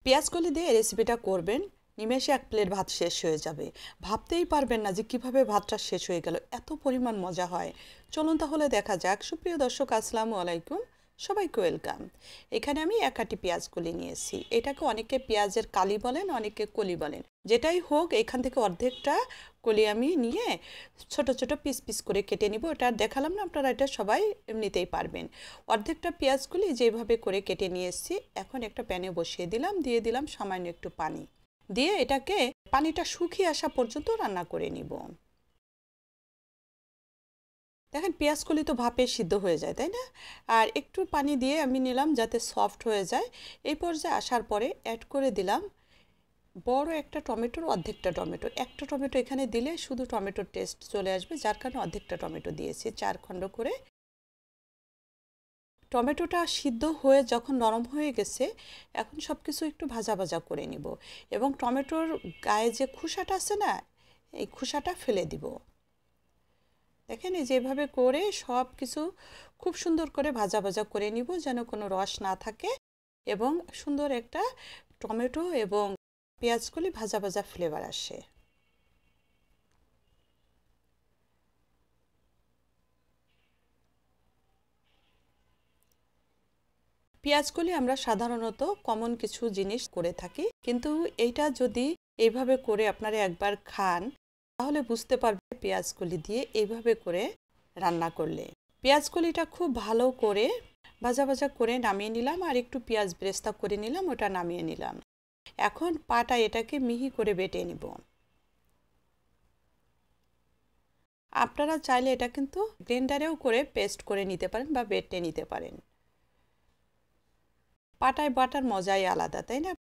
পেঁয়াজকলি দিয়ে এই রেসিপিটা করবেন, নিমেষে এক প্লেট ভাত শেষ হয়ে যাবে। ভাবতেই পারবেন না যে কিভাবে ভাতটা শেষ হয়ে গেল, এত পরিমাণ মজা হয়। চলুন তাহলে দেখা যাক। সুপ্রিয় দর্শক, আসসালামু আলাইকুম, সবাইকে ওয়েলকাম। এখানে আমি এক আটি পেঁয়াজকলি নিয়েছি। এটাকে অনেকে পেঁয়াজের কালি বলেন, অনেকে কলি বলেন, যেটাই হোক। এখান থেকে অর্ধেকটা কলি আমি নিয়ে ছোট ছোট পিস পিস করে কেটে নিব। এটা দেখালাম না, আপনারা এটা সবাই এমনিতেই পারবেন। অর্ধেকটা পেঁয়াজগুলি যেভাবে করে কেটে নিয়ে এসেছি, এখন একটা প্যানে বসিয়ে দিলাম, দিয়ে দিলাম সামান্য একটু পানি, দিয়ে এটাকে পানিটা শুকিয়ে আসা পর্যন্ত রান্না করে নিব। দেখেন পেঁয়াজকলি তো ভাপে সিদ্ধ হয়ে যায়, তাই না? আর একটু পানি দিয়ে আমি নিলাম যাতে সফট হয়ে যায়। এই পর্যায়ে আসার পরে অ্যাড করে দিলাম বড় একটা টমেটোর অর্ধেকটা টমেটো। একটা টমেটো এখানে দিলে শুধু টমেটোর টেস্ট চলে আসবে, যার কারণে অর্ধেকটা টমেটো দিয়েছি 4 খণ্ড করে। টমেটোটা সিদ্ধ হয়ে যখন নরম হয়ে গেছে, এখন সব কিছু একটু ভাজা ভাজা করে নিব, এবং টমেটোর গায়ে যে খোসাটা আছে না, এই খোসাটা ফেলে দিব। দেখেন এই যেভাবে করে সব কিছু খুব সুন্দর করে ভাজা ভাজা করে নিব, যেন কোনো রস না থাকে, এবং সুন্দর একটা টমেটো এবং পেঁয়াজগুলি ভাজা ভাজা ফ্লেভার আসে। পেঁয়াজকলি আমরা সাধারণত কমন কিছু জিনিস করে থাকি, কিন্তু এইটা যদি এইভাবে করে আপনারা একবার খান, তাহলে বুঝতে পারবে পেঁয়াজকলি দিয়ে এইভাবে করে রান্না করলে। পেঁয়াজকলিটা খুব ভালো করে ভাজা ভাজা করে নামিয়ে নিলাম, আর একটু পেঁয়াজ বেরেস্তা করে নিলাম, ওটা নামিয়ে নিলাম। এখন পাটা এটাকে মিহি করে বেটে নিব। আপনারা চাইলে এটা কিন্তু ব্লেন্ডারেও করে পেস্ট করে নিতে পারেন বা বেটে নিতে পারেন। পাটায় বাটার মজাই আলাদা, তাই না?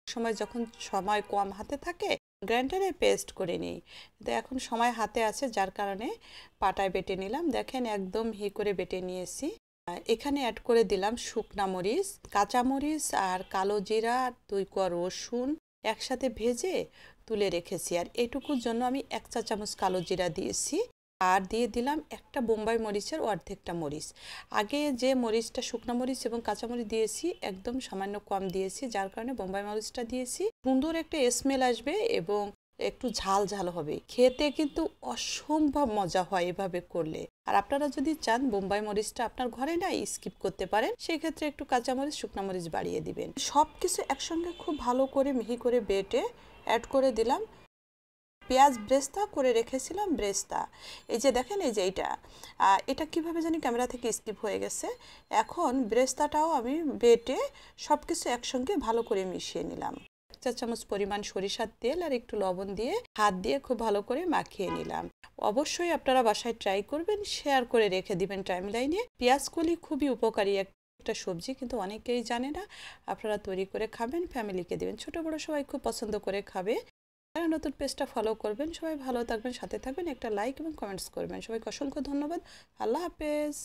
সময় যখন সময় কম হাতে থাকে, গ্রাইন্ডারে পেস্ট করে নিই, কিন্তু এখন সময় হাতে আছে, যার কারণে পাটায় বেটে নিলাম। দেখেন একদম মিহি করে বেটে নিয়েছি। এখানে অ্যাড করে দিলাম শুকনা মরিচ, কাঁচামরিচ আর কালো জিরা, 2 কোয়া রসুন একসাথে ভেজে তুলে রেখেছি। আর এটুকুর জন্য আমি 1 চা চামচ কালো জিরা দিয়েছি, আর দিয়ে দিলাম একটা বোম্বাই মরিচের অর্ধেকটা মরিচ। আগে যে মরিচটা শুকনো মরিচ এবং কাঁচামরিচ দিয়েছি, একদম সামান্য কম দিয়েছি, যার কারণে বোম্বাই মরিচটা দিয়েছি। সুন্দর একটা স্মেল আসবে এবং একটু ঝাল ঝাল হবে, খেতে কিন্তু অসম্ভব মজা হয় এভাবে করলে। আর আপনারা যদি চান বোম্বাই মরিচটা আপনার ঘরে না স্কিপ করতে পারেন, সেই ক্ষেত্রে একটু কাঁচামরিচ শুকনো মরিচ বাড়িয়ে দিবেন। সব কিছু একসঙ্গে খুব ভালো করে মিহি করে বেটে অ্যাড করে দিলাম পেঁয়াজ ব্রেস্তা করে রেখেছিলাম, ব্রেস্তা। এই যে দেখেন, এই যে এটা কিভাবে জানি ক্যামেরা থেকে স্কিপ হয়ে গেছে। এখন ব্রেস্তাটাও আমি বেটে সব কিছু একসঙ্গে ভালো করে মিশিয়ে নিলাম। 1 চা চামচ পরিমাণ সরিষার তেল আর একটু লবণ দিয়ে হাত দিয়ে খুব ভালো করে মাখিয়ে নিলাম। অবশ্যই আপনারা বাসায় ট্রাই করবেন, শেয়ার করে রেখে দিবেন টাইমলাইনে। পেঁয়াজকলি খুবই উপকারী একটা সবজি, কিন্তু অনেকেই জানে না। আপনারা তৈরি করে খাবেন, ফ্যামিলিকে দিবেন, ছোট বড় সবাই খুব পছন্দ করে খাবে। নতুন পেজটা ফলো করবেন। সবাই ভালো থাকবেন, সাথে থাকবেন, একটা লাইক এবং কমেন্টস করবেন। সবাইকে অসংখ্য ধন্যবাদ। আল্লাহ হাফেজ।